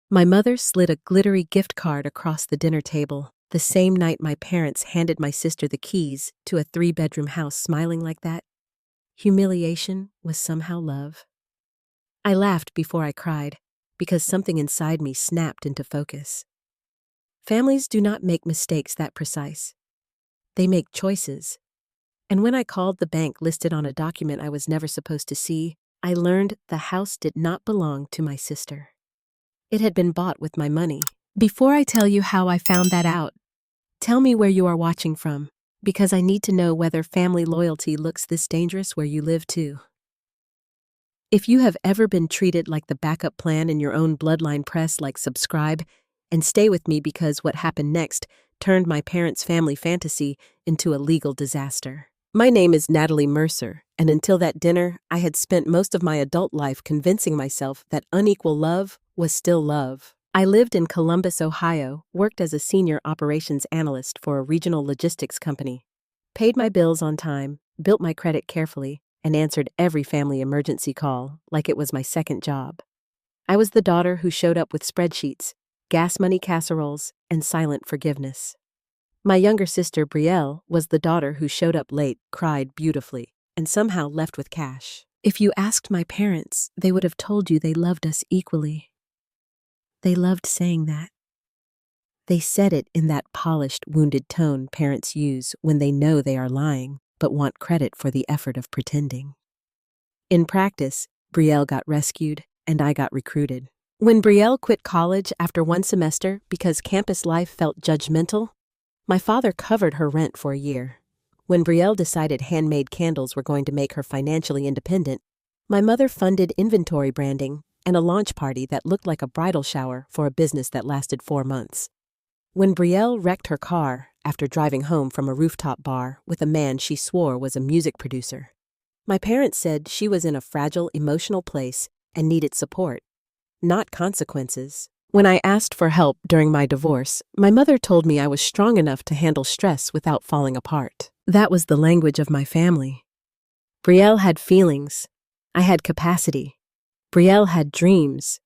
My mother slid a glittery gift card across the dinner table, the same night my parents handed my sister the keys to a 3-bedroom house. Smiling like that, humiliation was somehow love. I laughed before I cried, because something inside me snapped into focus. Families do not make mistakes that precise. They make choices. And when I called the bank listed on a document I was never supposed to see, I learned the house did not belong to my sister. It had been bought with my money. Before I tell you how I found that out, tell me where you are watching from, because I need to know whether family loyalty looks this dangerous where you live too. If you have ever been treated like the backup plan in your own bloodline, press like, subscribe, and stay with me, because what happened next turned my parents' family fantasy into a legal disaster. My name is Natalie Mercer, and until that dinner, I had spent most of my adult life convincing myself that unequal love was still love. I lived in Columbus, Ohio, worked as a senior operations analyst for a regional logistics company, paid my bills on time, built my credit carefully, and answered every family emergency call like it was my second job. I was the daughter who showed up with spreadsheets, gas money casseroles, and silent forgiveness. My younger sister, Brielle, was the daughter who showed up late, cried beautifully, and somehow left with cash. If you asked my parents, they would have told you they loved us equally. They loved saying that. They said it in that polished, wounded tone parents use when they know they are lying but want credit for the effort of pretending. In practice, Brielle got rescued and I got recruited. When Brielle quit college after one semester because campus life felt judgmental, my father covered her rent for a year. When Brielle decided handmade candles were going to make her financially independent, my mother funded inventory branding and a launch party that looked like a bridal shower for a business that lasted 4 months. When Brielle wrecked her car after driving home from a rooftop bar with a man she swore was a music producer, my parents said she was in a fragile emotional place and needed support, not consequences. When I asked for help during my divorce, my mother told me I was strong enough to handle stress without falling apart. That was the language of my family. Brielle had feelings. I had capacity. Brielle had dreams.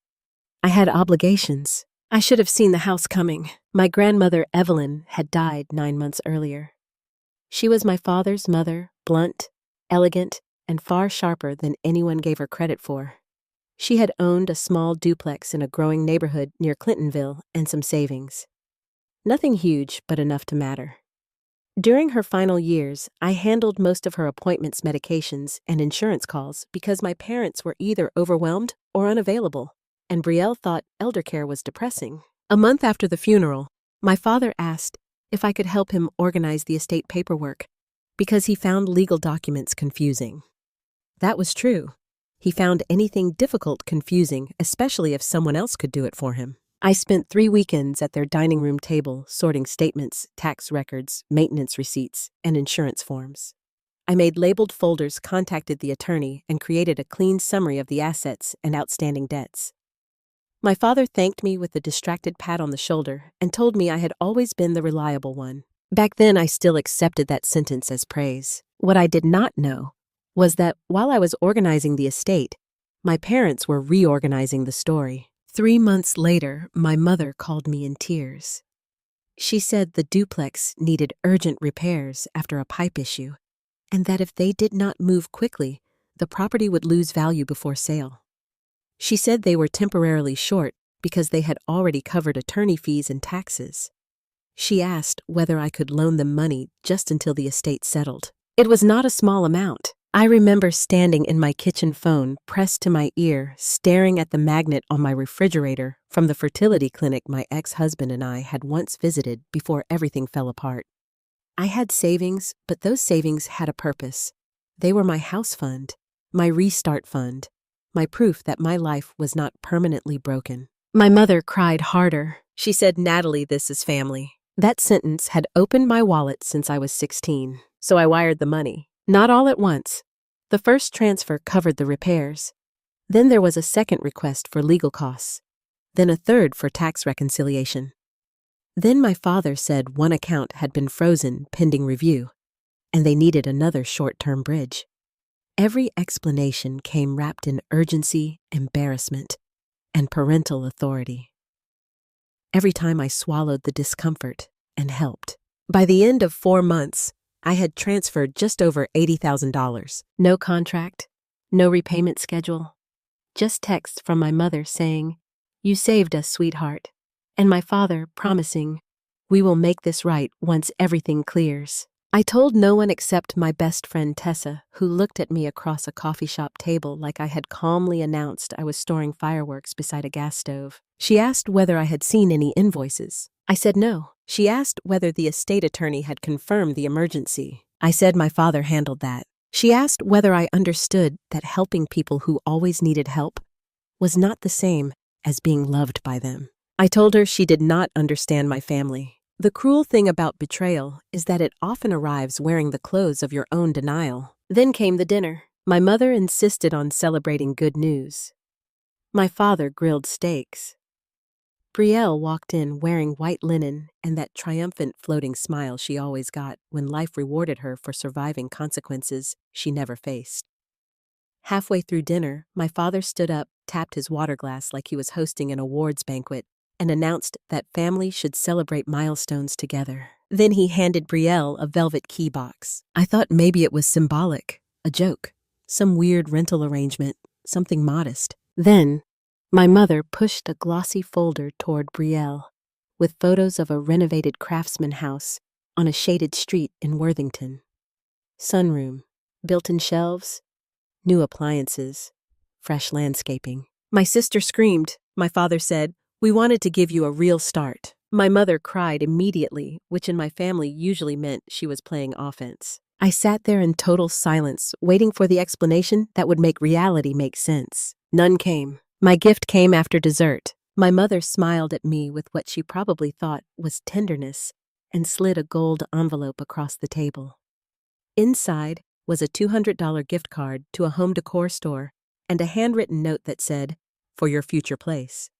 I had obligations. I should have seen the house coming. My grandmother, Evelyn, had died 9 months earlier. She was my father's mother, blunt, elegant, and far sharper than anyone gave her credit for. She had owned a small duplex in a growing neighborhood near Clintonville and some savings. Nothing huge, but enough to matter. During her final years, I handled most of her appointments, medications, and insurance calls because my parents were either overwhelmed or unavailable, and Brielle thought elder care was depressing. A month after the funeral, my father asked if I could help him organize the estate paperwork because he found legal documents confusing. That was true. He found anything difficult confusing, especially if someone else could do it for him. I spent 3 weekends at their dining room table sorting statements, tax records, maintenance receipts, and insurance forms. I made labeled folders, contacted the attorney, and created a clean summary of the assets and outstanding debts. My father thanked me with a distracted pat on the shoulder and told me I had always been the reliable one. Back then, I still accepted that sentence as praise. What I did not know was that while I was organizing the estate, my parents were reorganizing the story. 3 months later, my mother called me in tears. She said the duplex needed urgent repairs after a pipe issue, and that if they did not move quickly, the property would lose value before sale. She said they were temporarily short because they had already covered attorney fees and taxes. She asked whether I could loan them money just until the estate settled. It was not a small amount. I remember standing in my kitchen phone pressed to my ear, staring at the magnet on my refrigerator from the fertility clinic my ex-husband and I had once visited before everything fell apart. I had savings, but those savings had a purpose. They were my house fund, my restart fund, my proof that my life was not permanently broken. My mother cried harder. She said, "Natalie, this is family." That sentence had opened my wallet since I was 16, so I wired the money. Not all at once. The first transfer covered the repairs. Then there was a second request for legal costs. Then a third for tax reconciliation. Then my father said one account had been frozen pending review, and they needed another short-term bridge. Every explanation came wrapped in urgency, embarrassment, and parental authority. every time I swallowed the discomfort and helped. By the end of 4 months, I had transferred just over $80,000. No contract, no repayment schedule, just texts from my mother saying, "You saved us, sweetheart," and my father promising, "We will make this right once everything clears." I told no one except my best friend Tessa, who looked at me across a coffee shop table like I had calmly announced I was storing fireworks beside a gas stove. She asked whether I had seen any invoices. I said no. She asked whether the estate attorney had confirmed the emergency. I said my father handled that. She asked whether I understood that helping people who always needed help was not the same as being loved by them. I told her she did not understand my family. The cruel thing about betrayal is that it often arrives wearing the clothes of your own denial. Then came the dinner. My mother insisted on celebrating good news. My father grilled steaks. Brielle walked in wearing white linen and that triumphant floating smile she always got when life rewarded her for surviving consequences she never faced. Halfway through dinner, my father stood up, tapped his water glass like he was hosting an awards banquet, and announced that family should celebrate milestones together. Then he handed Brielle a velvet key box. I thought maybe it was symbolic, a joke, some weird rental arrangement, something modest. Then, my mother pushed a glossy folder toward Brielle with photos of a renovated craftsman house on a shaded street in Worthington. Sunroom, built-in shelves, new appliances, fresh landscaping. My sister screamed. My father said, "We wanted to give you a real start." My mother cried immediately, which in my family usually meant she was playing offense. I sat there in total silence, waiting for the explanation that would make reality make sense. None came. My gift came after dessert. My mother smiled at me with what she probably thought was tenderness and slid a gold envelope across the table. Inside was a $200 gift card to a home decor store and a handwritten note that said, "For your future place.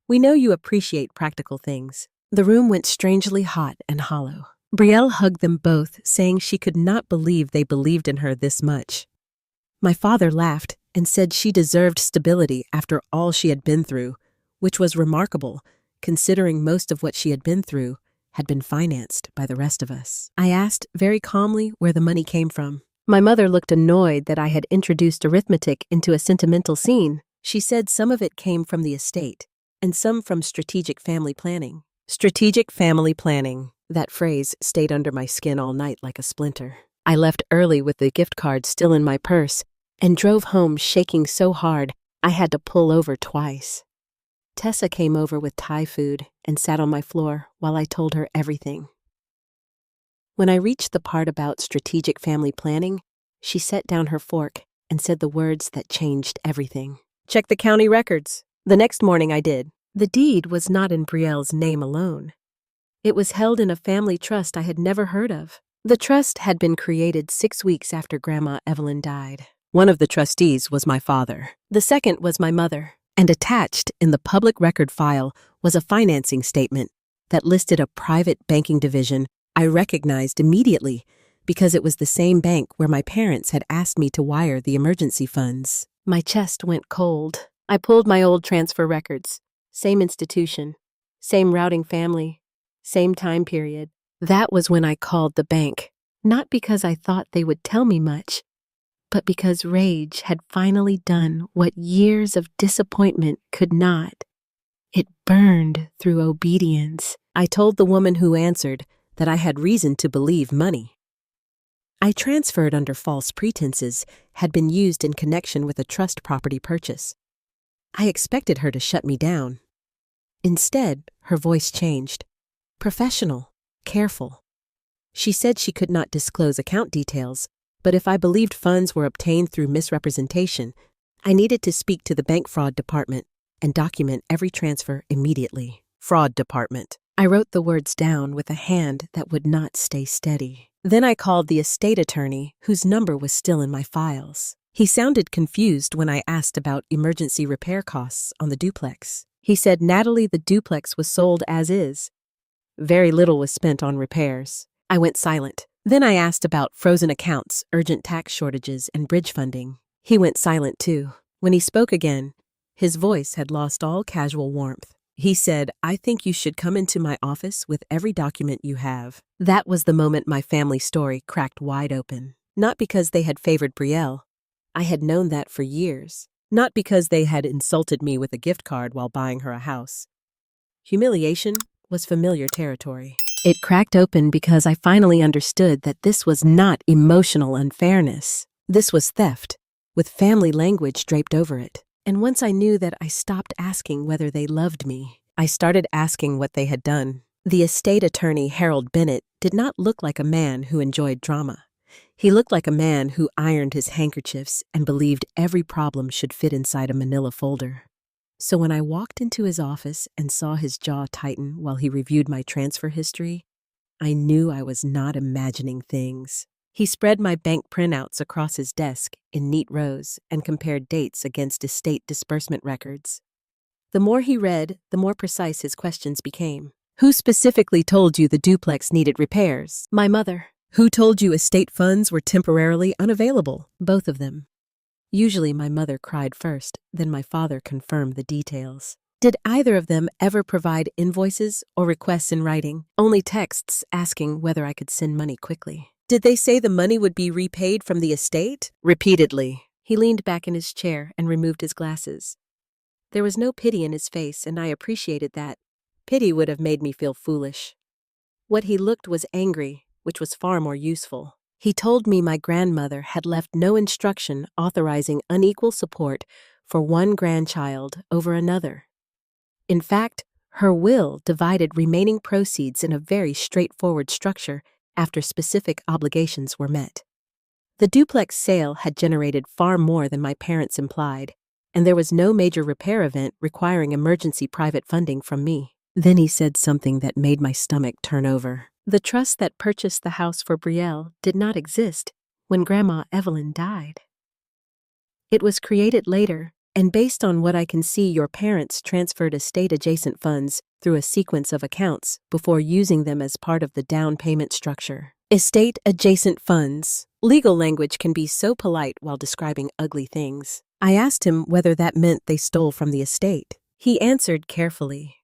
We know you appreciate practical things." The room went strangely hot and hollow. Brielle hugged them both, saying she could not believe they believed in her this much. My father laughed and said she deserved stability after all she had been through, which was remarkable, considering most of what she had been through had been financed by the rest of us. I asked very calmly where the money came from. My mother looked annoyed that I had introduced arithmetic into a sentimental scene. She said some of it came from the estate, and some from strategic family planning. Strategic family planning. That phrase stayed under my skin all night like a splinter. I left early with the gift card still in my purse and drove home shaking so hard I had to pull over twice. Tessa came over with Thai food and sat on my floor while I told her everything. When I reached the part about strategic family planning, she set down her fork and said the words that changed everything. "Check the county records." The next morning I did. The deed was not in Brielle's name alone. It was held in a family trust I had never heard of. The trust had been created 6 weeks after Grandma Evelyn died. One of the trustees was my father. The second was my mother. And attached in the public record file was a financing statement that listed a private banking division I recognized immediately because it was the same bank where my parents had asked me to wire the emergency funds. My chest went cold. I pulled my old transfer records. Same institution, same routing family, same time period. That was when I called the bank, not because I thought they would tell me much, but because rage had finally done what years of disappointment could not. It burned through obedience. I told the woman who answered that I had reason to believe money I transferred under false pretenses had been used in connection with a trust property purchase. I expected her to shut me down. Instead, her voice changed. Professional, careful. She said she could not disclose account details, but if I believed funds were obtained through misrepresentation, I needed to speak to the bank fraud department and document every transfer immediately. Fraud department. I wrote the words down with a hand that would not stay steady. Then I called the estate attorney, whose number was still in my files. He sounded confused when I asked about emergency repair costs on the duplex. He said Natalie, the duplex was sold as is. Very little was spent on repairs. I went silent. Then I asked about frozen accounts, urgent tax shortages, and bridge funding. He went silent too. When he spoke again, his voice had lost all casual warmth. He said, "I think you should come into my office with every document you have." That was the moment my family story cracked wide open. Not because they had favored Brielle. I had known that for years. Not because they had insulted me with a gift card while buying her a house. Humiliation was familiar territory. It cracked open because I finally understood that this was not emotional unfairness. This was theft, with family language draped over it. And once I knew that, I stopped asking whether they loved me. I started asking what they had done. The estate attorney, Harold Bennett, did not look like a man who enjoyed drama. He looked like a man who ironed his handkerchiefs and believed every problem should fit inside a manila folder. So when I walked into his office and saw his jaw tighten while he reviewed my transfer history, I knew I was not imagining things. He spread my bank printouts across his desk in neat rows and compared dates against estate disbursement records. The more he read, the more precise his questions became. Who specifically told you the duplex needed repairs? My mother. Who told you estate funds were temporarily unavailable? Both of them. Usually my mother cried first, then my father confirmed the details. Did either of them ever provide invoices or requests in writing? Only texts asking whether I could send money quickly. Did they say the money would be repaid from the estate? Repeatedly. He leaned back in his chair and removed his glasses. There was no pity in his face, and I appreciated that. Pity would have made me feel foolish. What he looked was angry, which was far more useful. He told me my grandmother had left no instruction authorizing unequal support for one grandchild over another. In fact, her will divided remaining proceeds in a very straightforward structure after specific obligations were met. The duplex sale had generated far more than my parents implied, and there was no major repair event requiring emergency private funding from me. Then he said something that made my stomach turn over. The trust that purchased the house for Brielle did not exist when Grandma Evelyn died. It was created later, and based on what I can see, your parents transferred estate-adjacent funds through a sequence of accounts before using them as part of the down payment structure. Estate-adjacent funds. Legal language can be so polite while describing ugly things. I asked him whether that meant they stole from the estate. He answered carefully.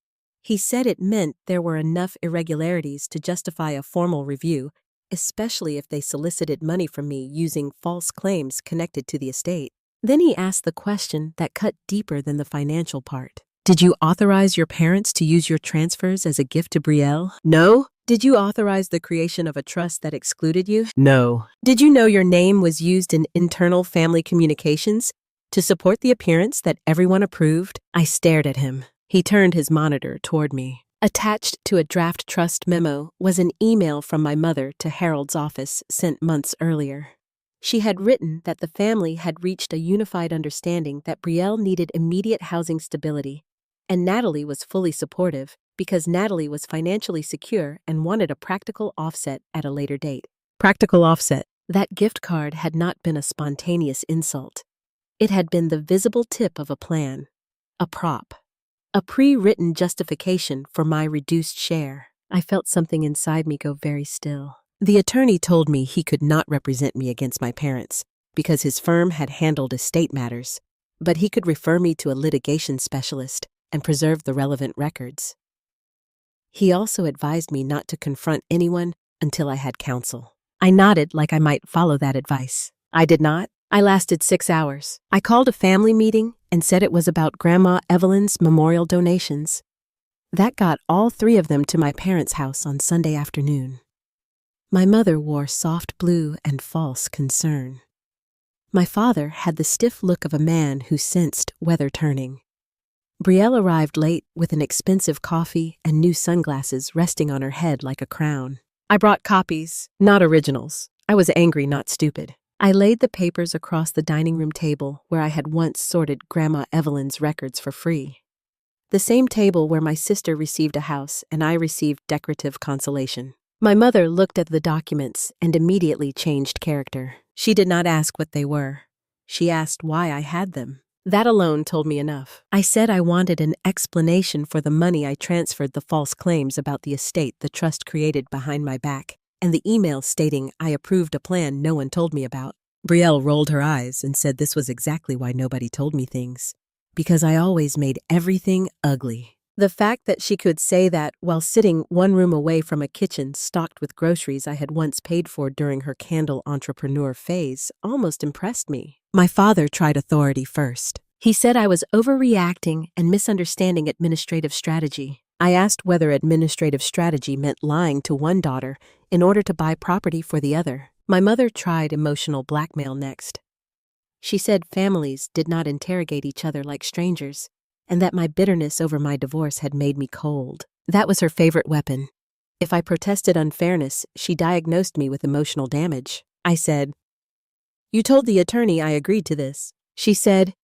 He said it meant there were enough irregularities to justify a formal review, especially if they solicited money from me using false claims connected to the estate. Then he asked the question that cut deeper than the financial part. Did you authorize your parents to use your transfers as a gift to Brielle? No. Did you authorize the creation of a trust that excluded you? No. Did you know your name was used in internal family communications to support the appearance that everyone approved? I stared at him. He turned his monitor toward me. Attached to a draft trust memo was an email from my mother to Harold's office sent months earlier. She had written that the family had reached a unified understanding that Brielle needed immediate housing stability, and Natalie was fully supportive because Natalie was financially secure and wanted a practical offset at a later date. Practical offset. That gift card had not been a spontaneous insult. It had been the visible tip of a plan, a prop. A pre-written justification for my reduced share. I felt something inside me go very still. The attorney told me he could not represent me against my parents because his firm had handled estate matters, but he could refer me to a litigation specialist and preserve the relevant records. He also advised me not to confront anyone until I had counsel. I nodded like I might follow that advice. I did not. I lasted 6 hours. I called a family meeting and said it was about Grandma Evelyn's memorial donations. That got all 3 of them to my parents' house on Sunday afternoon. My mother wore soft blue and false concern. My father had the stiff look of a man who sensed weather turning. Brielle arrived late with an expensive coffee and new sunglasses resting on her head like a crown. I brought copies, not originals. I was angry, not stupid. I laid the papers across the dining room table where I had once sorted Grandma Evelyn's records for free. The same table where my sister received a house and I received decorative consolation. My mother looked at the documents and immediately changed character. She did not ask what they were. She asked why I had them. That alone told me enough. I said I wanted an explanation for the money I transferred the false claims about the estate the trust created behind my back, and the email stating I approved a plan no one told me about. Brielle rolled her eyes and said this was exactly why nobody told me things. Because I always made everything ugly. The fact that she could say that while sitting one room away from a kitchen stocked with groceries I had once paid for during her candle entrepreneur phase almost impressed me. My father tried authority first. He said I was overreacting and misunderstanding administrative strategy. I asked whether administrative strategy meant lying to one daughter in order to buy property for the other. My mother tried emotional blackmail next. She said families did not interrogate each other like strangers, and that my bitterness over my divorce had made me cold. That was her favorite weapon. If I protested unfairness, she diagnosed me with emotional damage. I said, "You told the attorney I agreed to this." She said,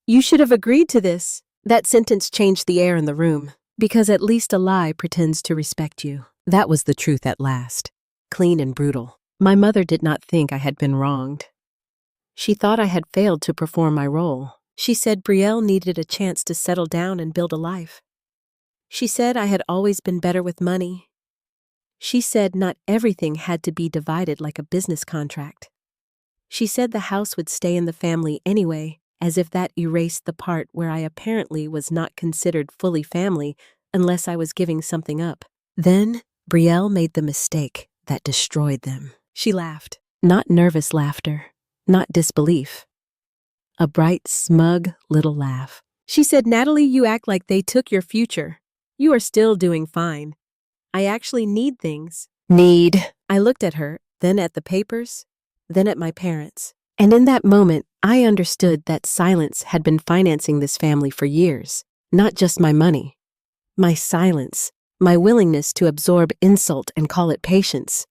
"You should have agreed to this." That sentence changed the air in the room, because at least a lie pretends to respect you. That was the truth at last. Clean and brutal. My mother did not think I had been wronged. She thought I had failed to perform my role. She said Brielle needed a chance to settle down and build a life. She said I had always been better with money. She said not everything had to be divided like a business contract. She said the house would stay in the family anyway, as if that erased the part where I apparently was not considered fully family unless I was giving something up. Then, Brielle made the mistake that destroyed them. She laughed. Not nervous laughter, not disbelief. A bright, smug little laugh. She said, "Natalie, you act like they took your future. You are still doing fine. I actually need things." Need. I looked at her, then at the papers, then at my parents. And in that moment, I understood that silence had been financing this family for years. Not just my money. My silence. My willingness to absorb insult and call it patience.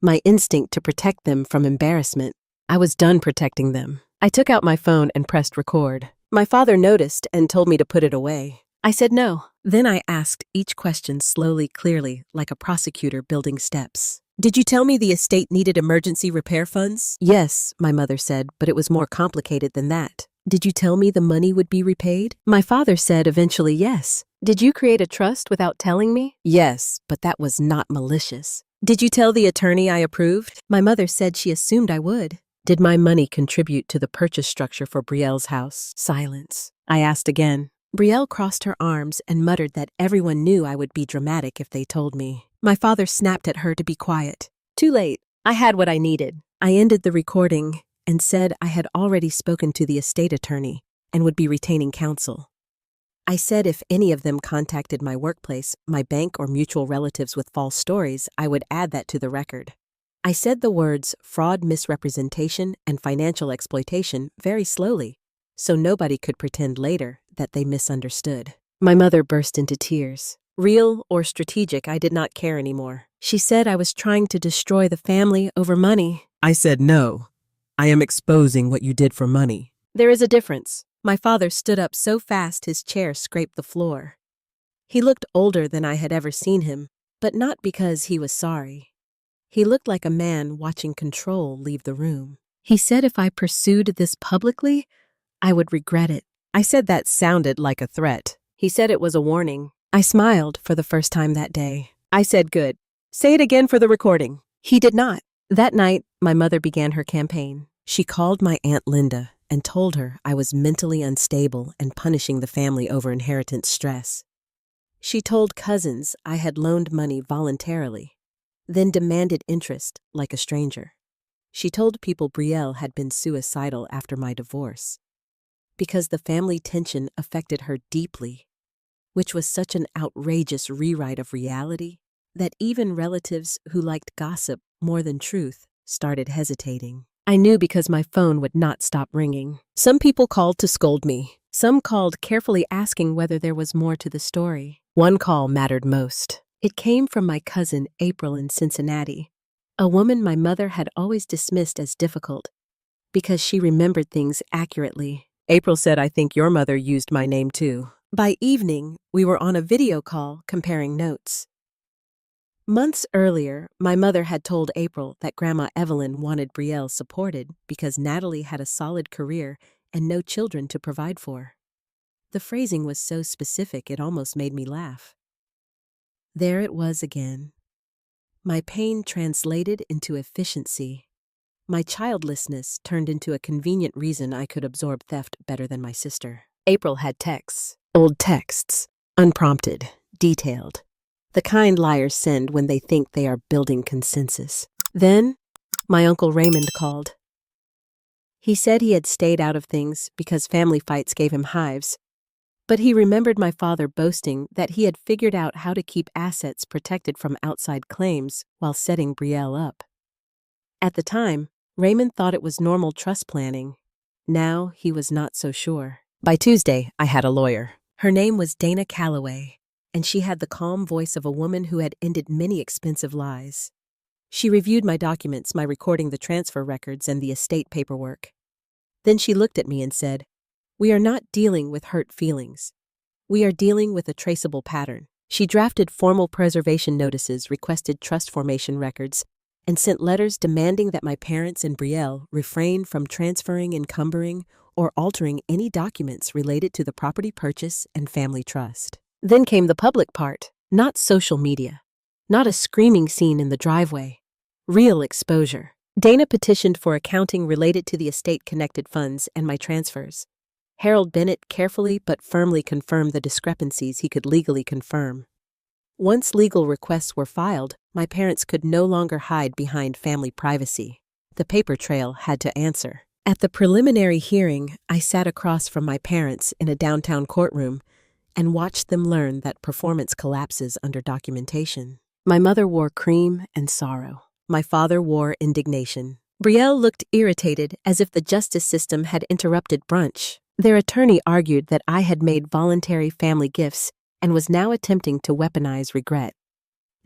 My instinct to protect them from embarrassment. I was done protecting them. I took out my phone and pressed record. My father noticed and told me to put it away. I said no. Then I asked each question slowly, clearly, like a prosecutor building steps. "Did you tell me the estate needed emergency repair funds?" "Yes," my mother said, "but it was more complicated than that." "Did you tell me the money would be repaid?" My father said eventually yes. "Did you create a trust without telling me?" "Yes, but that was not malicious." "Did you tell the attorney I approved?" My mother said she assumed I would. "Did my money contribute to the purchase structure for Brielle's house?" Silence. I asked again. Brielle crossed her arms and muttered that everyone knew I would be dramatic if they told me. My father snapped at her to be quiet. Too late. I had what I needed. I ended the recording and said I had already spoken to the estate attorney and would be retaining counsel. I said if any of them contacted my workplace, my bank, or mutual relatives with false stories, I would add that to the record. I said the words fraud, misrepresentation, and financial exploitation very slowly, so nobody could pretend later that they misunderstood. My mother burst into tears. Real or strategic, I did not care anymore. She said I was trying to destroy the family over money. I said no. I am exposing what you did for money. There is a difference. My father stood up so fast his chair scraped the floor. He looked older than I had ever seen him, but not because he was sorry. He looked like a man watching control leave the room. He said if I pursued this publicly, I would regret it. I said that sounded like a threat. He said it was a warning. I smiled for the first time that day. I said, "Good. Say it again for the recording." He did not. That night, my mother began her campaign. She called my Aunt Linda and told her I was mentally unstable and punishing the family over inheritance stress. She told cousins I had loaned money voluntarily, then demanded interest like a stranger. She told people Brielle had been suicidal after my divorce, because the family tension affected her deeply, which was such an outrageous rewrite of reality that even relatives who liked gossip more than truth started hesitating. I knew because my phone would not stop ringing. Some people called to scold me. Some called carefully asking whether there was more to the story. One call mattered most. It came from my cousin April in Cincinnati, a woman my mother had always dismissed as difficult because she remembered things accurately. April said, "I think your mother used my name too." By evening, we were on a video call comparing notes. Months earlier, my mother had told April that Grandma Evelyn wanted Brielle supported because Natalie had a solid career and no children to provide for. The phrasing was so specific it almost made me laugh. There it was again. My pain translated into efficiency. My childlessness turned into a convenient reason I could absorb theft better than my sister. April had texts, old texts, Unprompted, detailed. The kind liars send when they think they are building consensus. Then, my Uncle Raymond called. He said he had stayed out of things because family fights gave him hives, but he remembered my father boasting that he had figured out how to keep assets protected from outside claims while setting Brielle up. At the time, Raymond thought it was normal trust planning. Now he was not so sure. By Tuesday, I had a lawyer. Her name was Dana Calloway, and she had the calm voice of a woman who had ended many expensive lies. She reviewed my documents, my recording the transfer records, and the estate paperwork. Then she looked at me and said, "We are not dealing with hurt feelings. We are dealing with a traceable pattern." She drafted formal preservation notices, requested trust formation records, and sent letters demanding that my parents and Brielle refrain from transferring, encumbering, or altering any documents related to the property purchase and family trust. Then came the public part, not social media, not a screaming scene in the driveway, real exposure. Dana petitioned for accounting related to the estate-connected funds and my transfers. Harold Bennett carefully but firmly confirmed the discrepancies he could legally confirm. Once legal requests were filed, my parents could no longer hide behind family privacy. The paper trail had to answer. At the preliminary hearing, I sat across from my parents in a downtown courtroom and watched them learn that performance collapses under documentation. My mother wore cream and sorrow. My father wore indignation. Brielle looked irritated, as if the justice system had interrupted brunch. Their attorney argued that I had made voluntary family gifts and was now attempting to weaponize regret.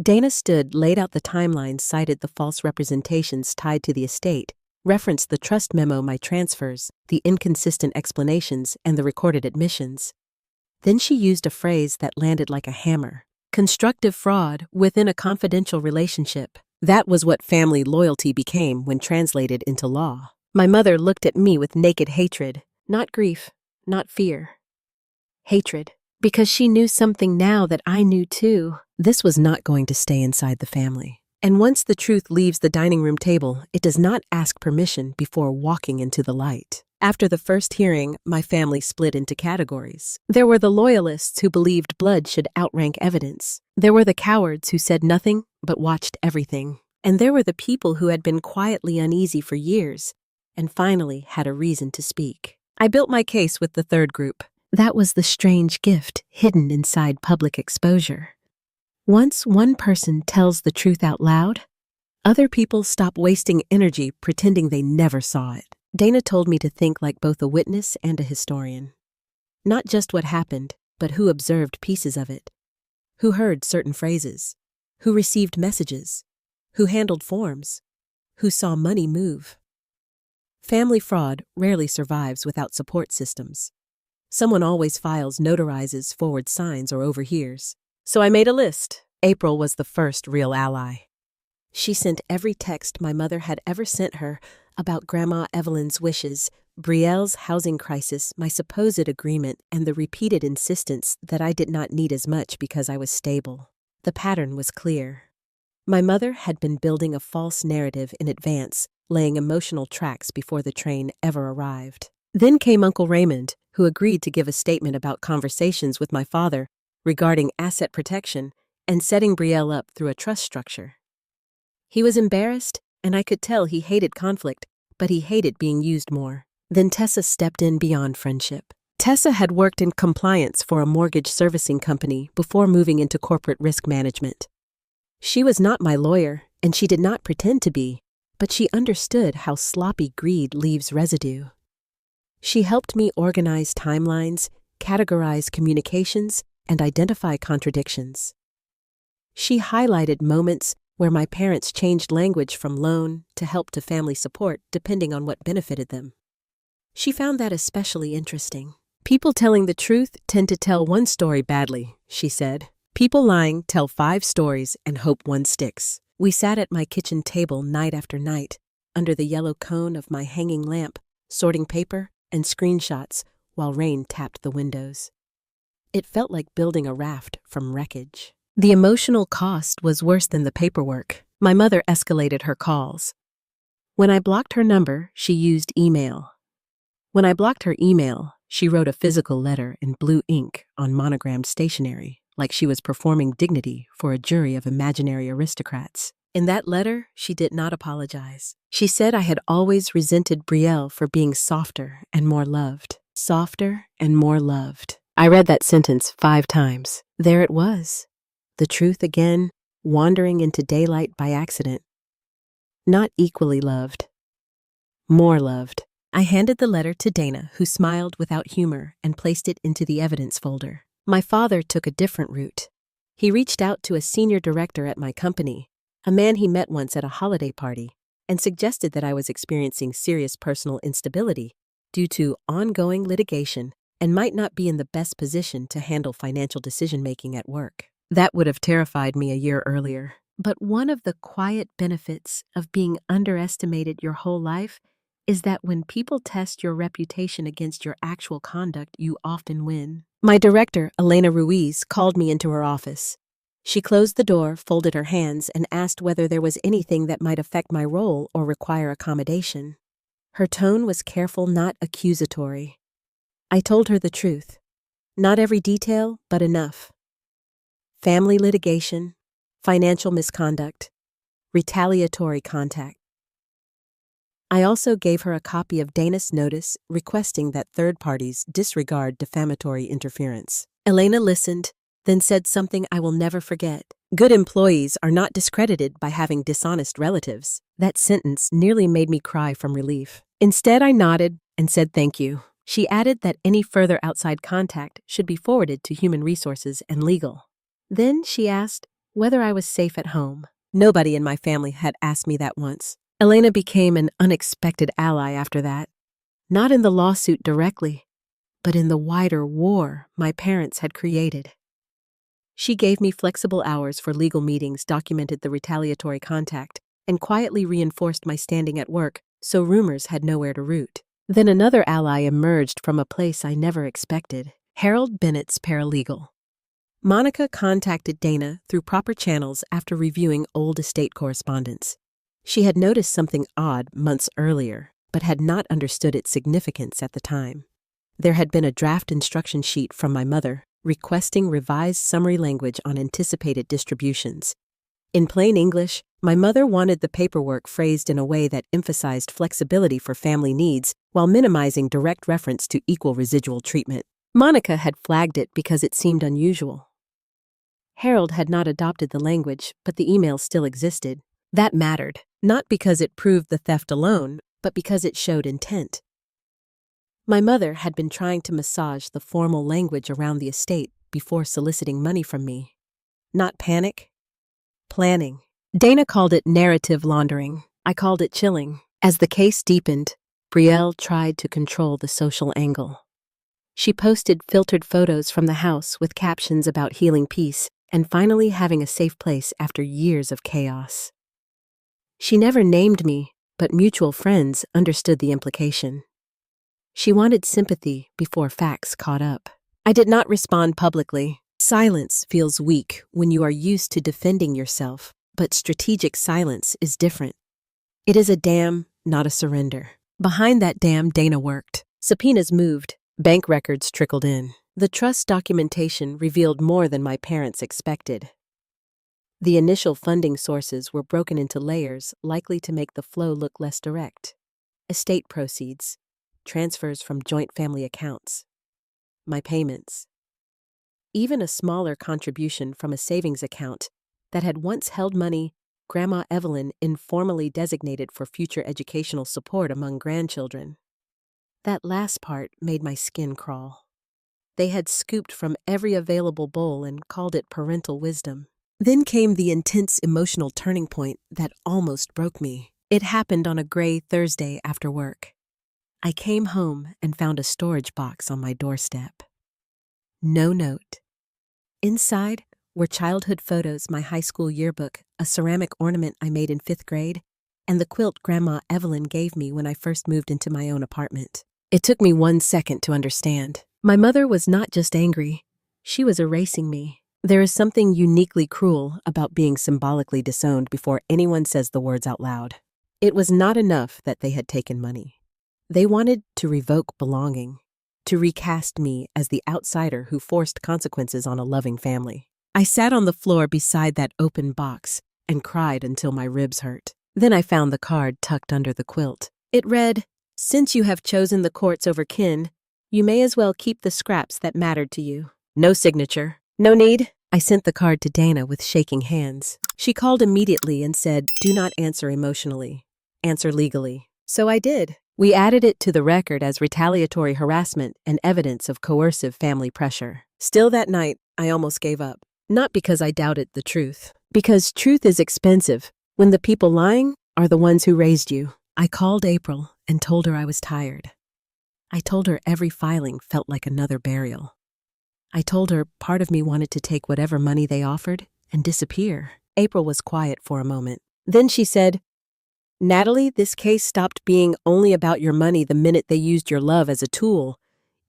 Dana stood, laid out the timeline, cited the false representations tied to the estate, referenced the trust memo, my transfers, the inconsistent explanations, and the recorded admissions. Then she used a phrase that landed like a hammer. Constructive fraud within a confidential relationship. That was what family loyalty became when translated into law. My mother looked at me with naked hatred, not grief, not fear. Hatred. Because she knew something now that I knew too. This was not going to stay inside the family. And once the truth leaves the dining room table, it does not ask permission before walking into the light. After the first hearing, my family split into categories. There were the loyalists who believed blood should outrank evidence. There were the cowards who said nothing but watched everything. And there were the people who had been quietly uneasy for years and finally had a reason to speak. I built my case with the third group. That was the strange gift hidden inside public exposure. Once one person tells the truth out loud, other people stop wasting energy pretending they never saw it. Dana told me to think like both a witness and a historian. Not just what happened, but who observed pieces of it, who heard certain phrases, who received messages, who handled forms, who saw money move. Family fraud rarely survives without support systems. Someone always files, notarizes, forwards signs, or overhears. So I made a list. April was the first real ally. She sent every text my mother had ever sent her about Grandma Evelyn's wishes, Brielle's housing crisis, my supposed agreement, and the repeated insistence that I did not need as much because I was stable. The pattern was clear. My mother had been building a false narrative in advance, laying emotional tracks before the train ever arrived. Then came Uncle Raymond, who agreed to give a statement about conversations with my father regarding asset protection and setting Brielle up through a trust structure. He was embarrassed, and I could tell he hated conflict, but he hated being used more. Then Tessa stepped in beyond friendship. Tessa had worked in compliance for a mortgage servicing company before moving into corporate risk management. She was not my lawyer, and she did not pretend to be, but she understood how sloppy greed leaves residue. She helped me organize timelines, categorize communications, and identify contradictions. She highlighted moments where my parents changed language from loan to help to family support depending on what benefited them. She found that especially interesting. People telling the truth tend to tell one story badly, she said. People lying tell 5 stories and hope one sticks. We sat at my kitchen table night after night, under the yellow cone of my hanging lamp, sorting paper and screenshots while rain tapped the windows. It felt like building a raft from wreckage. The emotional cost was worse than the paperwork. My mother escalated her calls. When I blocked her number, she used email. When I blocked her email, She wrote a physical letter in blue ink on monogrammed stationery, like she was performing dignity for a jury of imaginary aristocrats. In that letter, she did not apologize. She said I had always resented Brielle for being softer and more loved. Softer and more loved. I read that sentence 5 times. There it was. The truth again, wandering into daylight by accident. Not equally loved. More loved. I handed the letter to Dana, who smiled without humor and placed it into the evidence folder. My father took a different route. He reached out to a senior director at my company, a man he met once at a holiday party, and suggested that I was experiencing serious personal instability due to ongoing litigation and might not be in the best position to handle financial decision-making at work. That would have terrified me a year earlier. But one of the quiet benefits of being underestimated your whole life is that when people test your reputation against your actual conduct, you often win. My director, Elena Ruiz, called me into her office. She closed the door, folded her hands, and asked whether there was anything that might affect my role or require accommodation. Her tone was careful, not accusatory. I told her the truth. Not every detail, but enough. Family litigation, financial misconduct, retaliatory contact. I also gave her a copy of Dana's notice requesting that third parties disregard defamatory interference. Elena listened, then said something I will never forget. Good employees are not discredited by having dishonest relatives. That sentence nearly made me cry from relief. Instead, I nodded and said thank you. She added that any further outside contact should be forwarded to human resources and legal. Then she asked whether I was safe at home. Nobody in my family had asked me that once. Elena became an unexpected ally after that. Not in the lawsuit directly, but in the wider war my parents had created. She gave me flexible hours for legal meetings, documented the retaliatory contact, and quietly reinforced my standing at work so rumors had nowhere to root. Then another ally emerged from a place I never expected. Harold Bennett's paralegal. Monica contacted Dana through proper channels after reviewing old estate correspondence. She had noticed something odd months earlier, but had not understood its significance at the time. There had been a draft instruction sheet from my mother requesting revised summary language on anticipated distributions. In plain English, my mother wanted the paperwork phrased in a way that emphasized flexibility for family needs while minimizing direct reference to equal residual treatment. Monica had flagged it because it seemed unusual. Harold had not adopted the language, but the email still existed. That mattered, not because it proved the theft alone, but because it showed intent. My mother had been trying to massage the formal language around the estate before soliciting money from me. Not panic, planning. Dana called it narrative laundering. I called it chilling. As the case deepened, Brielle tried to control the social angle. She posted filtered photos from the house with captions about healing peace and finally having a safe place after years of chaos. She never named me, but mutual friends understood the implication. She wanted sympathy before facts caught up. I did not respond publicly. Silence feels weak when you are used to defending yourself, but strategic silence is different. It is a dam, not a surrender. Behind that dam, Dana worked. Subpoenas moved. Bank records trickled in. The trust documentation revealed more than my parents expected. The initial funding sources were broken into layers likely to make the flow look less direct. Estate proceeds, transfers from joint family accounts, my payments. Even a smaller contribution from a savings account that had once held money Grandma Evelyn informally designated for future educational support among grandchildren. That last part made my skin crawl. They had scooped from every available bowl and called it parental wisdom. Then came the intense emotional turning point that almost broke me. It happened on a gray Thursday after work. I came home and found a storage box on my doorstep. No note. Inside were childhood photos, my high school yearbook, a ceramic ornament I made in 5th grade, and the quilt Grandma Evelyn gave me when I first moved into my own apartment. It took me 1 second to understand. My mother was not just angry, she was erasing me. There is something uniquely cruel about being symbolically disowned before anyone says the words out loud. It was not enough that they had taken money. They wanted to revoke belonging. to recast me as the outsider who forced consequences on a loving family. I sat on the floor beside that open box and cried until my ribs hurt. Then I found the card tucked under the quilt. It read, "Since you have chosen the courts over kin, you may as well keep the scraps that mattered to you." No signature. No need. I sent the card to Dana with shaking hands. She called immediately and said, "Do not answer emotionally. Answer legally." So I did. We added it to the record as retaliatory harassment and evidence of coercive family pressure. Still that night, I almost gave up. Not because I doubted the truth. Because truth is expensive when the people lying are the ones who raised you. I called April and told her I was tired. I told her every filing felt like another burial. I told her part of me wanted to take whatever money they offered and disappear. April was quiet for a moment. Then she said, "Natalie, this case stopped being only about your money the minute they used your love as a tool.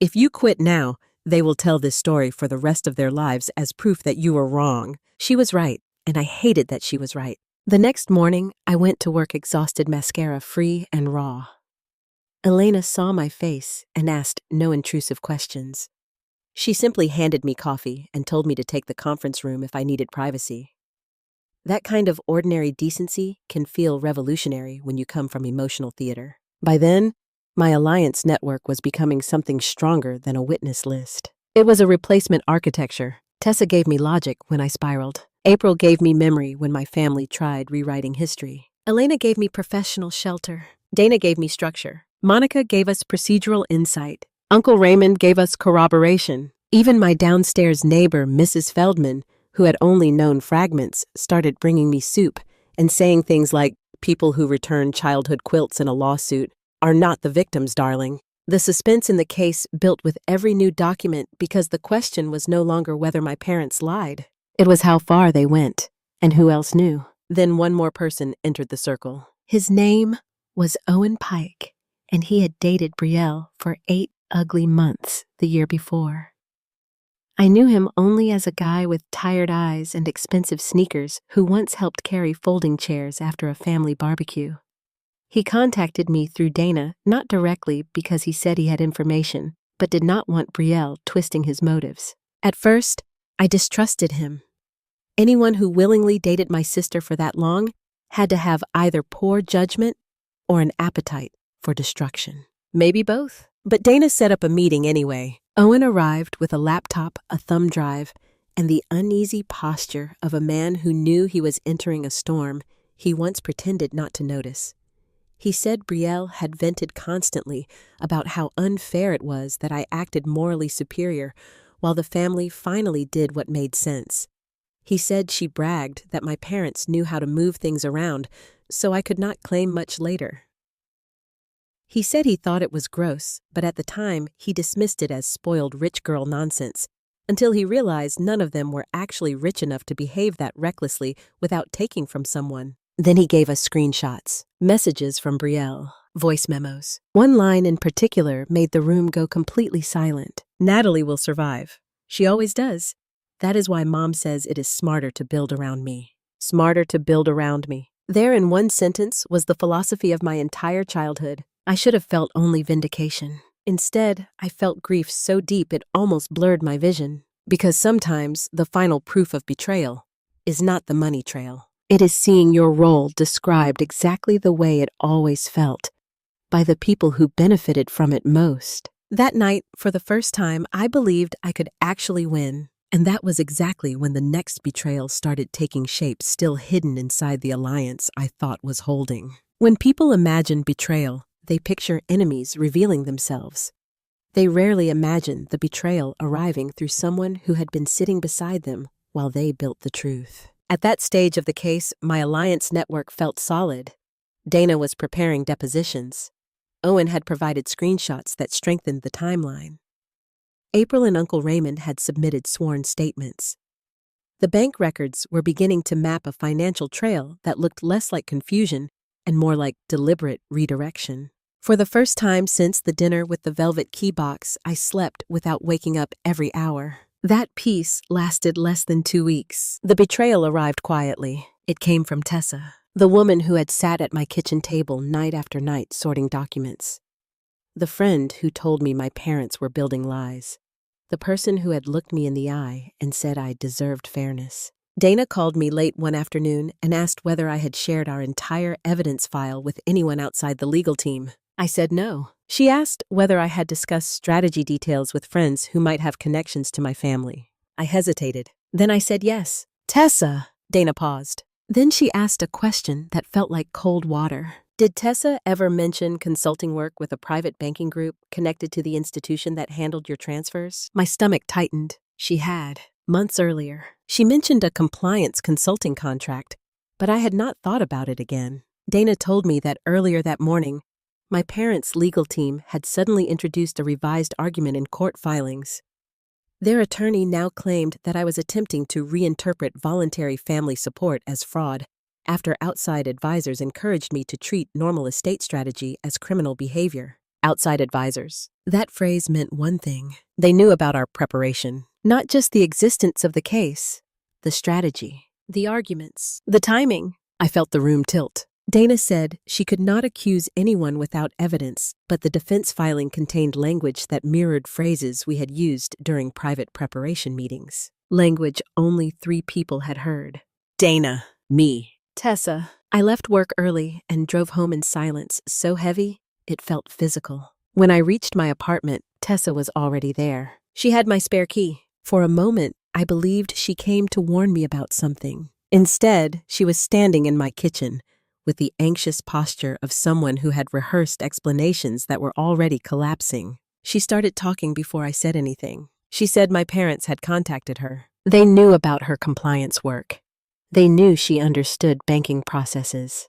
If you quit now, they will tell this story for the rest of their lives as proof that you were wrong." She was right, and I hated that she was right. The next morning, I went to work exhausted, mascara free and raw. Elena saw my face and asked no intrusive questions. She simply handed me coffee and told me to take the conference room if I needed privacy. That kind of ordinary decency can feel revolutionary when you come from emotional theater. By then, my alliance network was becoming something stronger than a witness list. It was a replacement architecture. Tessa gave me logic when I spiraled. April gave me memory when my family tried rewriting history. Elena gave me professional shelter. Dana gave me structure. Monica gave us procedural insight. Uncle Raymond gave us corroboration. Even my downstairs neighbor, Mrs. Feldman, who had only known fragments, started bringing me soup and saying things like, "People who return childhood quilts in a lawsuit are not the victims, darling." The suspense in the case built with every new document because the question was no longer whether my parents lied. It was how far they went, and who else knew. Then one more person entered the circle. His name was Owen Pike, and he had dated Brielle for 8 ugly months the year before. I knew him only as a guy with tired eyes and expensive sneakers who once helped carry folding chairs after a family barbecue. He contacted me through Dana, not directly because he said he had information, but did not want Brielle twisting his motives. At first, I distrusted him. Anyone who willingly dated my sister for that long had to have either poor judgment or an appetite for destruction. Maybe both. But Dana set up a meeting anyway. Owen arrived with a laptop, a thumb drive, and the uneasy posture of a man who knew he was entering a storm he once pretended not to notice. He said Brielle had vented constantly about how unfair it was that I acted morally superior while the family finally did what made sense. He said she bragged that my parents knew how to move things around, so I could not claim much later. He said he thought it was gross, but at the time he dismissed it as spoiled rich girl nonsense, until he realized none of them were actually rich enough to behave that recklessly without taking from someone. Then he gave us screenshots, messages from Brielle, voice memos. One line in particular made the room go completely silent. "Natalie will survive. She always does. That is why Mom says it is smarter to build around me. Smarter to build around me." There in one sentence was the philosophy of my entire childhood. I should have felt only vindication. Instead, I felt grief so deep it almost blurred my vision. Because sometimes the final proof of betrayal is not the money trail. It is seeing your role described exactly the way it always felt, by the people who benefited from it most. That night, for the first time, I believed I could actually win. And that was exactly when the next betrayal started taking shape, still hidden inside the alliance I thought was holding. When people imagine betrayal, they picture enemies revealing themselves. They rarely imagine the betrayal arriving through someone who had been sitting beside them while they built the truth. At that stage of the case, my alliance network felt solid. Dana was preparing depositions. Owen had provided screenshots that strengthened the timeline. April and Uncle Raymond had submitted sworn statements. The bank records were beginning to map a financial trail that looked less like confusion and more like deliberate redirection. For the first time since the dinner with the velvet key box, I slept without waking up every hour. That peace lasted less than 2 weeks. The betrayal arrived quietly. It came from Tessa, the woman who had sat at my kitchen table night after night sorting documents. The friend who told me my parents were building lies. The person who had looked me in the eye and said I deserved fairness. Dana called me late one afternoon and asked whether I had shared our entire evidence file with anyone outside the legal team. I said no. She asked whether I had discussed strategy details with friends who might have connections to my family. I hesitated. Then I said yes. Tessa, Dana paused. Then she asked a question that felt like cold water. Did Tessa ever mention consulting work with a private banking group connected to the institution that handled your transfers? My stomach tightened. She had. Months earlier, she mentioned a compliance consulting contract, but I had not thought about it again. Dana told me that earlier that morning, my parents' legal team had suddenly introduced a revised argument in court filings. Their attorney now claimed that I was attempting to reinterpret voluntary family support as fraud, after outside advisors encouraged me to treat normal estate strategy as criminal behavior. Outside advisors. That phrase meant one thing. They knew about our preparation, not just the existence of the case, the strategy, the arguments, the timing. I felt the room tilt. Dana said she could not accuse anyone without evidence, but the defense filing contained language that mirrored phrases we had used during private preparation meetings. Language only 3 people had heard. Dana, me, Tessa. I left work early and drove home in silence, so heavy, it felt physical. When I reached my apartment, Tessa was already there. She had my spare key. For a moment, I believed she came to warn me about something. Instead, she was standing in my kitchen, with the anxious posture of someone who had rehearsed explanations that were already collapsing. She started talking before I said anything. She said my parents had contacted her. They knew about her compliance work. They knew she understood banking processes.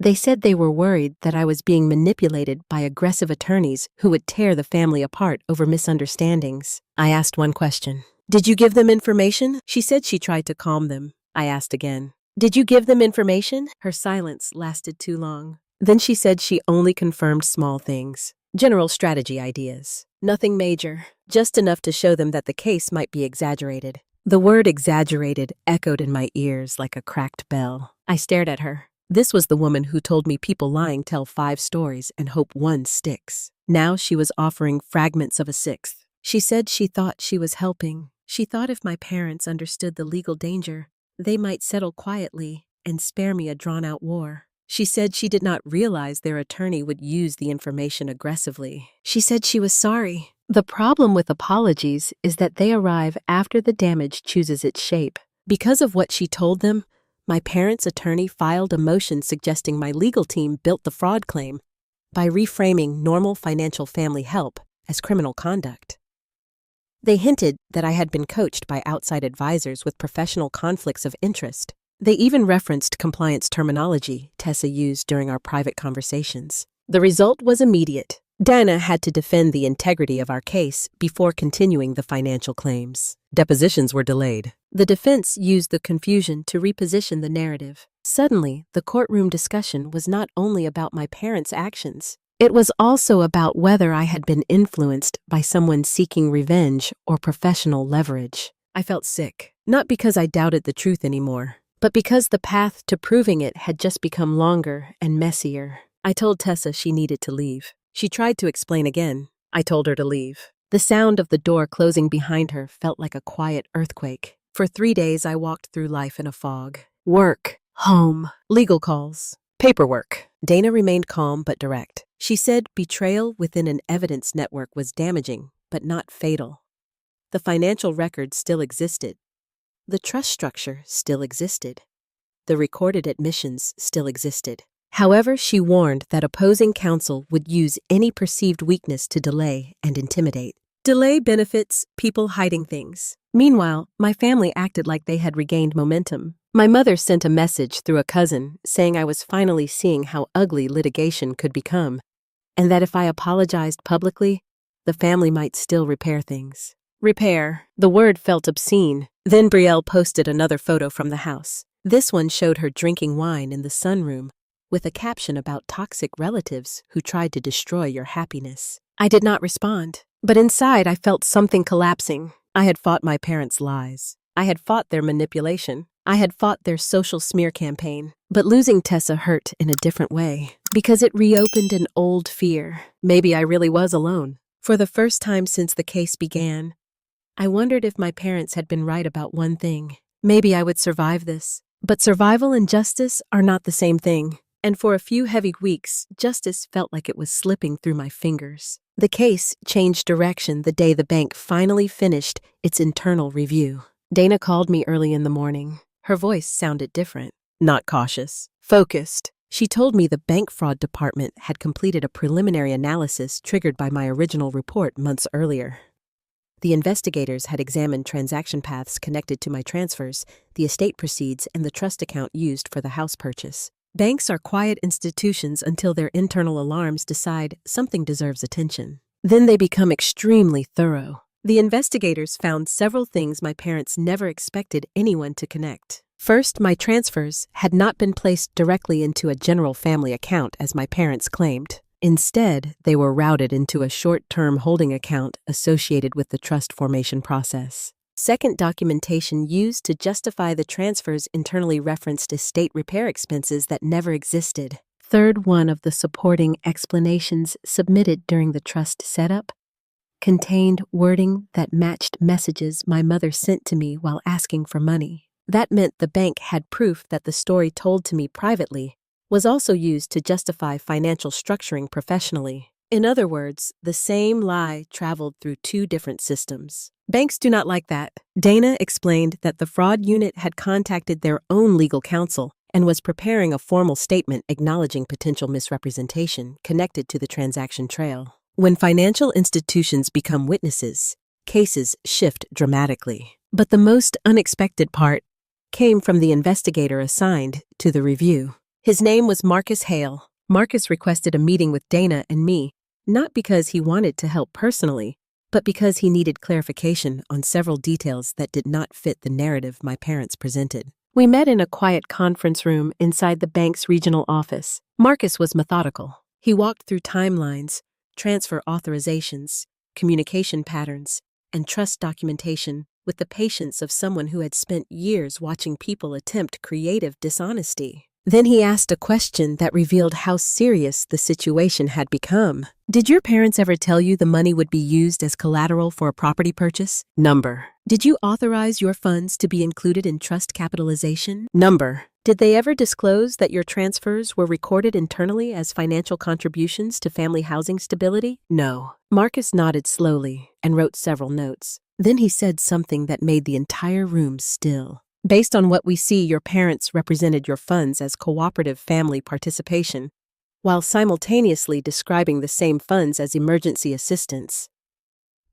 They said they were worried that I was being manipulated by aggressive attorneys who would tear the family apart over misunderstandings. I asked one question. Did you give them information? She said she tried to calm them. I asked again. Did you give them information? Her silence lasted too long. Then she said she only confirmed small things. General strategy ideas. Nothing major. Just enough to show them that the case might be exaggerated. The word exaggerated echoed in my ears like a cracked bell. I stared at her. This was the woman who told me people lying tell 5 stories and hope one sticks. Now she was offering fragments of a 6th. She said she thought she was helping. She thought if my parents understood the legal danger, they might settle quietly and spare me a drawn-out war. She said she did not realize their attorney would use the information aggressively. She said she was sorry. The problem with apologies is that they arrive after the damage chooses its shape. Because of what she told them, my parents' attorney filed a motion suggesting my legal team built the fraud claim by reframing normal financial family help as criminal conduct. They hinted that I had been coached by outside advisors with professional conflicts of interest. They even referenced compliance terminology Tessa used during our private conversations. The result was immediate. Dana had to defend the integrity of our case before continuing the financial claims. Depositions were delayed. The defense used the confusion to reposition the narrative. Suddenly, the courtroom discussion was not only about my parents' actions. It was also about whether I had been influenced by someone seeking revenge or professional leverage. I felt sick, not because I doubted the truth anymore, but because the path to proving it had just become longer and messier. I told Tessa she needed to leave. She tried to explain again. I told her to leave. The sound of the door closing behind her felt like a quiet earthquake. For 3 days, I walked through life in a fog. Work, home, legal calls, paperwork. Dana remained calm but direct. She said betrayal within an evidence network was damaging, but not fatal. The financial record still existed. The trust structure still existed. The recorded admissions still existed. However, she warned that opposing counsel would use any perceived weakness to delay and intimidate. Delay benefits people hiding things. Meanwhile, my family acted like they had regained momentum. My mother sent a message through a cousin saying I was finally seeing how ugly litigation could become, and that if I apologized publicly, the family might still repair things. Repair. The word felt obscene. Then Brielle posted another photo from the house. This one showed her drinking wine in the sunroom, with a caption about toxic relatives who tried to destroy your happiness. I did not respond, but inside I felt something collapsing. I had fought my parents' lies. I had fought their manipulation. I had fought their social smear campaign. But losing Tessa hurt in a different way. Because it reopened an old fear. Maybe I really was alone. For the first time since the case began, I wondered if my parents had been right about one thing. Maybe I would survive this. But survival and justice are not the same thing. And for a few heavy weeks, justice felt like it was slipping through my fingers. The case changed direction the day the bank finally finished its internal review. Dana called me early in the morning. Her voice sounded different, not cautious, focused. She told me the bank fraud department had completed a preliminary analysis triggered by my original report months earlier. The investigators had examined transaction paths connected to my transfers, the estate proceeds, and the trust account used for the house purchase. Banks are quiet institutions until their internal alarms decide something deserves attention. Then they become extremely thorough. The investigators found several things my parents never expected anyone to connect. First, my transfers had not been placed directly into a general family account as my parents claimed. Instead, they were routed into a short-term holding account associated with the trust formation process. Second, documentation used to justify the transfers internally referenced estate repair expenses that never existed. Third, one of the supporting explanations submitted during the trust setup contained wording that matched messages my mother sent to me while asking for money. That meant the bank had proof that the story told to me privately was also used to justify financial structuring professionally. In other words, the same lie traveled through two different systems. Banks do not like that. Dana explained that the fraud unit had contacted their own legal counsel and was preparing a formal statement acknowledging potential misrepresentation connected to the transaction trail. When financial institutions become witnesses, cases shift dramatically. But the most unexpected part came from the investigator assigned to the review. His name was Marcus Hale. Marcus requested a meeting with Dana and me, not because he wanted to help personally, but because he needed clarification on several details that did not fit the narrative my parents presented. We met in a quiet conference room inside the bank's regional office. Marcus was methodical. He walked through timelines, transfer authorizations, communication patterns, and trust documentation with the patience of someone who had spent years watching people attempt creative dishonesty. Then he asked a question that revealed how serious the situation had become. Did your parents ever tell you the money would be used as collateral for a property purchase? Number. Did you authorize your funds to be included in trust capitalization? Number. Did they ever disclose that your transfers were recorded internally as financial contributions to family housing stability? No. Marcus nodded slowly and wrote several notes. Then he said something that made the entire room still. Based on what we see, your parents represented your funds as cooperative family participation, while simultaneously describing the same funds as emergency assistance.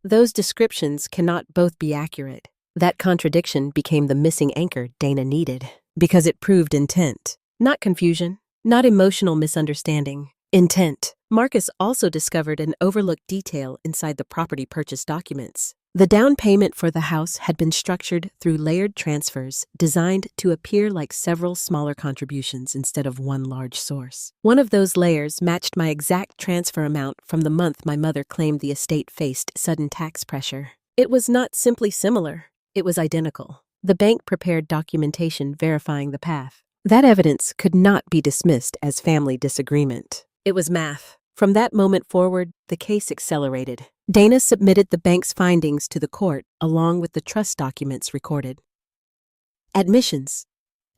Those descriptions cannot both be accurate. That contradiction became the missing anchor Dana needed, because it proved intent, not confusion, not emotional misunderstanding. Intent. Marcus also discovered an overlooked detail inside the property purchase documents. The down payment for the house had been structured through layered transfers designed to appear like several smaller contributions instead of one large source. One of those layers matched my exact transfer amount from the month my mother claimed the estate faced sudden tax pressure. It was not simply similar, it was identical. The bank prepared documentation verifying the path. That evidence could not be dismissed as family disagreement. It was math. From that moment forward, the case accelerated. Dana submitted the bank's findings to the court along with the trust documents recorded. Admissions,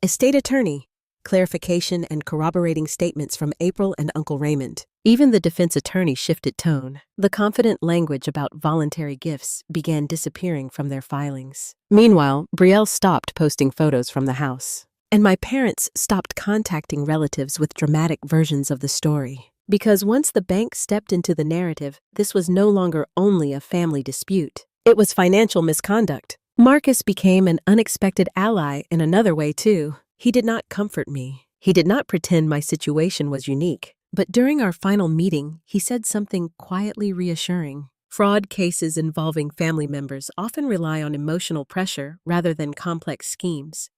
estate attorney, clarification and corroborating statements from April and Uncle Raymond. Even the defense attorney shifted tone. The confident language about voluntary gifts began disappearing from their filings. Meanwhile, Brielle stopped posting photos from the house. And my parents stopped contacting relatives with dramatic versions of the story. Because once the bank stepped into the narrative, this was no longer only a family dispute. It was financial misconduct. Marcus became an unexpected ally in another way, too. He did not comfort me. He did not pretend my situation was unique. But during our final meeting, he said something quietly reassuring. Fraud cases involving family members often rely on emotional pressure rather than complex schemes.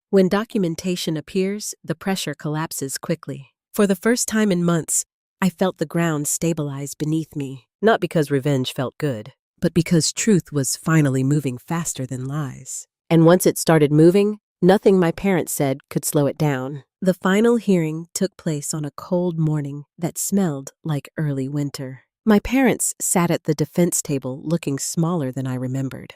When documentation appears, the pressure collapses quickly. For the first time in months, I felt the ground stabilize beneath me, not because revenge felt good, but because truth was finally moving faster than lies. And once it started moving, nothing my parents said could slow it down. The final hearing took place on a cold morning that smelled like early winter. My parents sat at the defense table looking smaller than I remembered.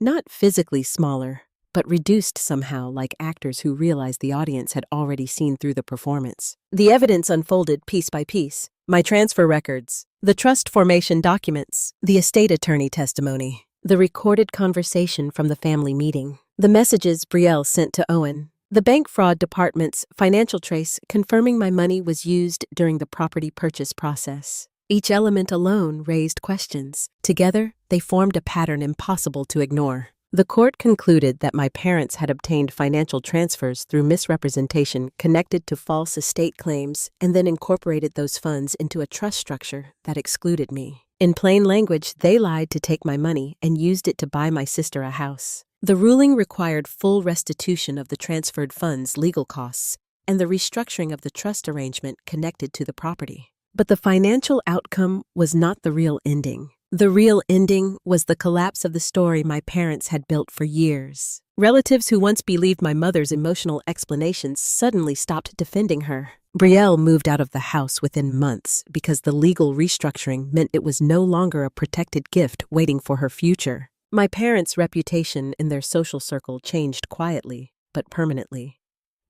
Not physically smaller, but reduced somehow like actors who realized the audience had already seen through the performance. The evidence unfolded piece by piece. My transfer records, the trust formation documents, the estate attorney testimony, the recorded conversation from the family meeting, the messages Brielle sent to Owen, the bank fraud department's financial trace confirming my money was used during the property purchase process. Each element alone raised questions. Together, they formed a pattern impossible to ignore. The court concluded that my parents had obtained financial transfers through misrepresentation connected to false estate claims and then incorporated those funds into a trust structure that excluded me. In plain language, they lied to take my money and used it to buy my sister a house. The ruling required full restitution of the transferred funds' legal costs and the restructuring of the trust arrangement connected to the property. But the financial outcome was not the real ending. The real ending was the collapse of the story my parents had built for years. Relatives who once believed my mother's emotional explanations suddenly stopped defending her. Brielle moved out of the house within months because the legal restructuring meant it was no longer a protected gift waiting for her future. My parents' reputation in their social circle changed quietly, but permanently.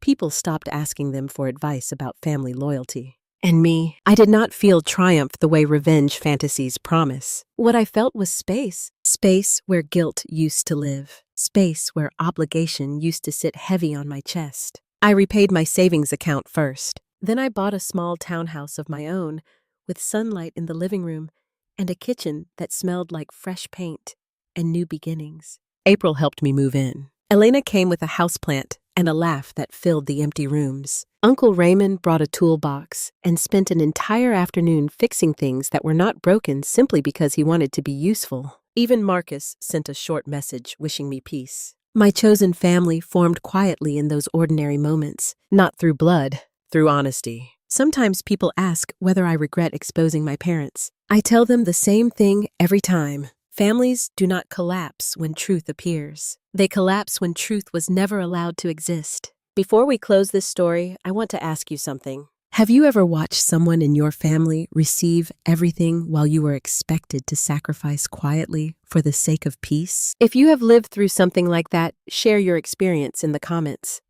People stopped asking them for advice about family loyalty. And me, I did not feel triumph the way revenge fantasies promise. What I felt was space. Space where guilt used to live. Space where obligation used to sit heavy on my chest. I repaid my savings account first. Then I bought a small townhouse of my own, with sunlight in the living room and a kitchen that smelled like fresh paint and new beginnings. April helped me move in. Elena came with a houseplant and a laugh that filled the empty rooms. Uncle Raymond brought a toolbox and spent an entire afternoon fixing things that were not broken simply because he wanted to be useful. Even Marcus sent a short message wishing me peace. My chosen family formed quietly in those ordinary moments, not through blood, through honesty. Sometimes people ask whether I regret exposing my parents. I tell them the same thing every time. Families do not collapse when truth appears. They collapse when truth was never allowed to exist. Before we close this story, I want to ask you something. Have you ever watched someone in your family receive everything while you were expected to sacrifice quietly for the sake of peace? If you have lived through something like that, share your experience in the comments.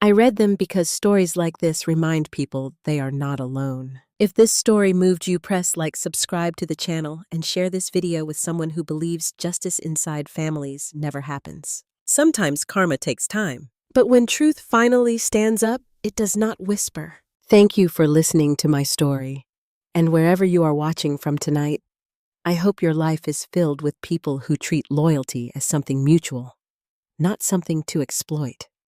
I read them because stories like this remind people they are not alone. If this story moved you, press like, subscribe to the channel, and share this video with someone who believes justice inside families never happens. Sometimes karma takes time, but when truth finally stands up, it does not whisper. Thank you for listening to my story, and wherever you are watching from tonight, I hope your life is filled with people who treat loyalty as something mutual, not something to exploit.